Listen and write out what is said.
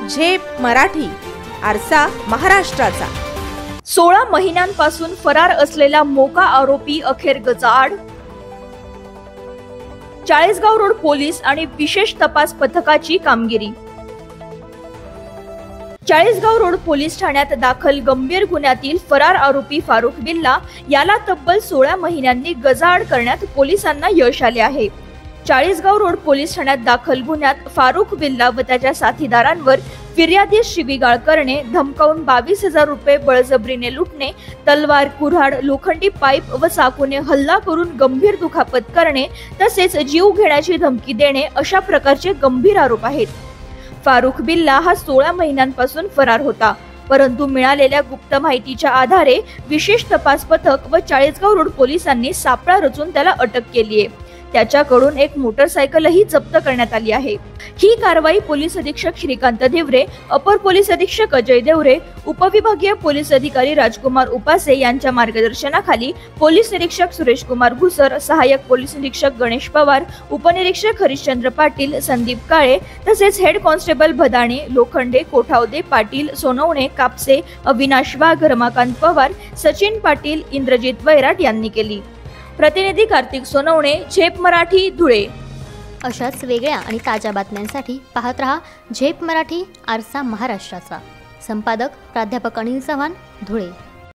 झेप मराठी, आरसा महाराष्ट्राचा। 16 महिन्यांपासून फरार असलेला मोका आरोपी अखेर गजाआड। चाळीसगाव रोड पोलीस आणि विशेष तपास पथकाची कामगिरी। चाळीसगाव रोड पोलीस ठाण्यात दाखल गंभीर गुन्ह्यातील फरार आरोपी फारुख बिल्ला याला तब्बल 16 महिन्यांनी गजाआड करण्यात पोलिसांना यश आले आहे। चाळीसगाव रोड पोलीस ठाण्यात दाखल गुन्ह्यात फारुख बिल्ला व त्याच्या साथीदारांवर फिर्यादी शिवीगाळ करणे, धमकावून 22,000 रुपये बळजबरीने लुटणे, तलवार, कुऱ्हाड, लोखंडी पाईप व चाकूने हल्ला करून गंभीर दुखापत करणे तसेच जीव घेण्याची धमकी देणे अशा प्रकारचे गंभीर आरोप आहेत। फारुख बिल्ला हा 16 महिन्यांपासून फरार होता, परंतु मिळालेल्या गुप्त माहितीच्या आधारे विशेष तपास पथक व चाळीसगाव रोड पोलिसांनी सापळा रचून त्याला अटक केली आहे। त्याच्याकडून एक मोटरसायकलही जप्त करण्यात आली आहे। ही कारवाई पोलीस अधीक्षक श्रीकांत देवरे, अपर पोलीस अधीक्षक अजय देवरे, उपविभागीय पोलीस अधिकारी राजकुमार उपासे यांच्या मार्गदर्शनाखाली पोलीस निरीक्षक सुरेश कुमार घुसर, सहाय्यक पोलीस निरीक्षक गणेश पवार, उपनिरीक्षक हरिश्चंद्र पाटील, संदीप काळे तसेच हेड कॉन्स्टेबल भदाणे, लोखंडे, कोठावदे, पाटील, सोनवणे, कापसे, अविनाश वाघ, रमाकांत पवार, सचिन पाटील, इंद्रजित वैराट यांनी केली। प्रतिनिधी कार्तिक सोनवणे, झेप मराठी, धुळे। अशाच वेगळ्या आणि ताज्या बातम्यांसाठी पाहत रहा झेप मराठी, आरसा महाराष्ट्राचा। संपादक प्राध्यापक अनिल चव्हाण, धुळे।